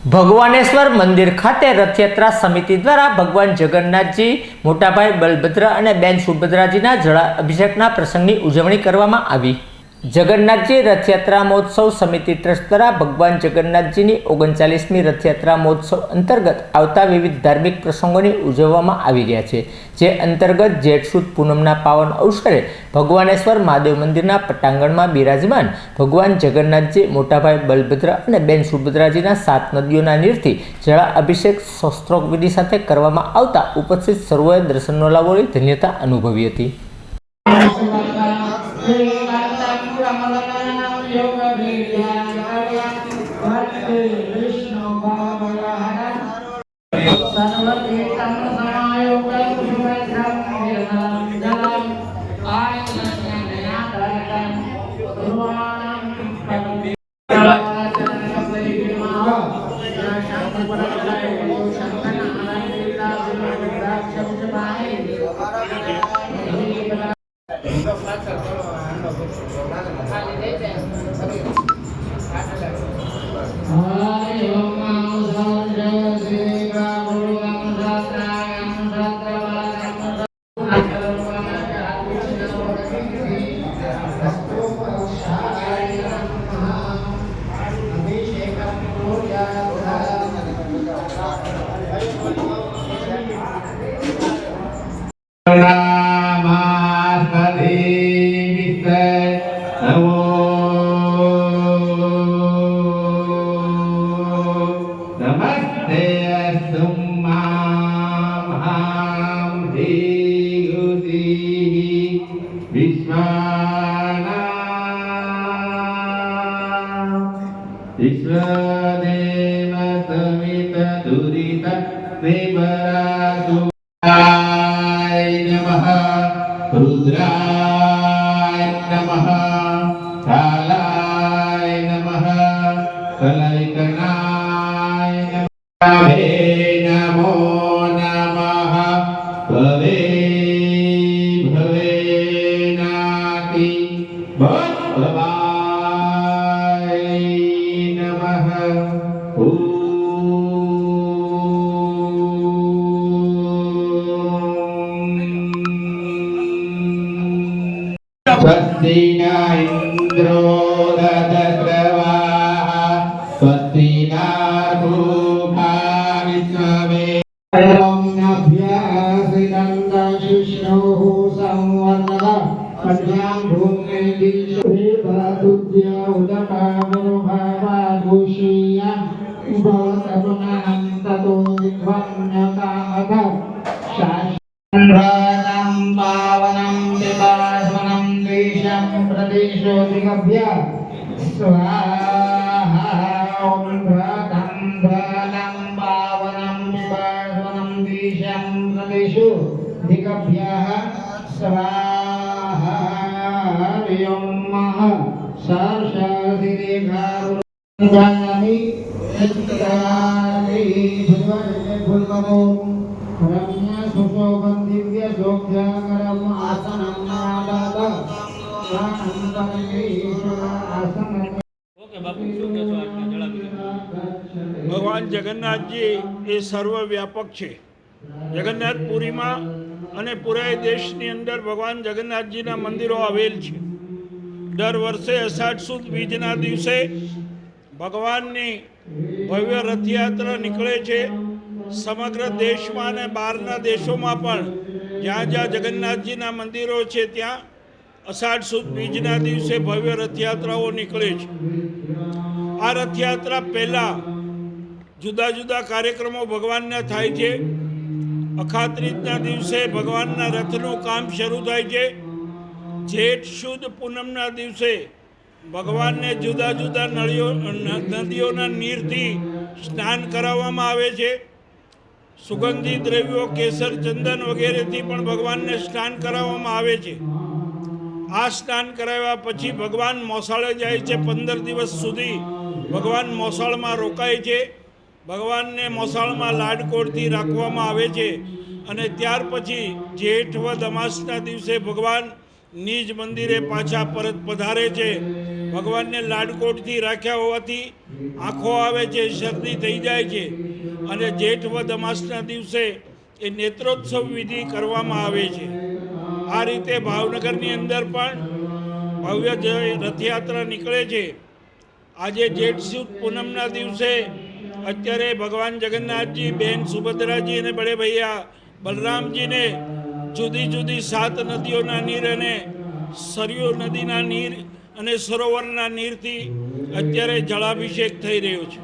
ભગવાનેશ્વર મંદિર ખાતે રથયાત્રા સમિતિ દ્વારા ભગવાન જગન્નાથજી, મોટાભાઈ બલભદ્ર અને બેન સુભદ્રાજીના જળાભિષેકના પ્રસંગની ઉજવણી કરવામાં આવી। જગન્નાથજી રથયાત્રા મહોત્સવ સમિતિ ટ્રસ્ટ દ્વારા ભગવાન જગન્નાથજીની 39મી રથયાત્રા મહોત્સવ અંતર્ગત આવતા વિવિધ ધાર્મિક પ્રસંગોની ઉજવવામાં આવી રહ્યા છે। જે અંતર્ગત જેઠ સુદ પૂનમના પાવન અવસરે ભગવાનેશ્વર મહાદેવ મંદિરના પટાંગણમાં બિરાજમાન ભગવાન જગન્નાથજી, મોટાભાઈ બલભદ્ર અને બેન સુભદ્રાજીના 7 નદીઓના નીરથી જળાભિષેક શસ્ત્રોક્ત વિધિ સાથે કરવામાં આવતા ઉપસ્થિત સર્વોએ દર્શનનો લાભ લઈ ધન્યતા અનુભવી હતી। रुद्राय नमः, कालाय नमः, कलैकनाय नमः, नमो नमः, भवे भवेनाति भवाय नमः। स्वस्ति न इंद्रो ददत्रवाः स्वस्ति न भूमा विश्ववेदं नभ्यासिनन्दशिष्णुः संवर्धः पद्यां भूमे दिशुभ्य उदकामनुभावादुषीय भवतमुनन्ततो विध्वन्यकामः शाश्वतं पावनं पिबास्वनं देशं प्रदेशो विगभ्य स्वाहा। ॐ भ्रतं भ्रनं पावनं पिबास्वनं देशं प्रदेशो विगभ्यः स्वाहा। ॐ मः सर्षादिरेखारुजामि चित्तानि भुवनो रम्य सुशोभन दिव्य शोभ्यकरम आसनं नादद भगवान जगन्नाथजी ये सर्वव्यापक है। जगन्नाथपुरी में अने पूरा देशनी अंदर भगवान जगन्नाथजीना मंदिरों आवेल छे। दर वर्षे अषाढ़ सुद बीजना दिवसे भगवाननी भव्य रथयात्रा निकळे छे। समग्र देश में अने बहारना देशों में पण ज्यां ज्यां जगन्नाथजीना मंदिरों छे त्यां अषाढ़ सुद बीजना दिवसे भव्य रथयात्राओ निकळे छे। आ रथयात्रा पहला जुदा जुदा कार्यक्रमों भगवानना थाय छे। अखात्रीजना दिवसे भगवानना रथनुं काम शरू थाय छे। जेठ सुद पूनमना दिवसे भगवानने जुदा जुदा नदीओना नीरथी स्नान कराववामां आवे छे। सुगंधी द्रव्यों, केसर, चंदन वगैरह थी पण भगवान ने स्नान कराववामां आवे छे। आ स्नान कराव्या पछी भगवान मोसाळे जाय छे। 15 दिवस सुधी भगवान मोसाळ में रोकाय छे। भगवान ने मोसाळ में लाडकोड़थी राखवामां आवे छे अने त्यार पछी जेठ वद अमासना दिवसे भगवान निज मंदिरे पाछा परत पधारे छे। ભગવાનને લાડકોટથી રાખ્યા હોવાથી આંખો આવે છે, શરદી થઈ જાય છે અને જેઠ વદ અમાસના દિવસે એ નેત્રોત્સવ વિધિ કરવામાં આવે છે. આ રીતે ભાવનગરની અંદર પણ ભવ્ય રથયાત્રા નીકળે છે. આજે જેઠ સુદ પૂનમના દિવસે અત્યારે ભગવાન જગન્નાથજી, બેન સુભદ્રાજી અને બડે ભૈયા બલરામજીને જુદી જુદી 7 નદીઓના નીર અને સરયુ નદીના નીર અને સરોવરના નીરથી અત્યારે જળાભિષેક થઈ રહ્યો છે.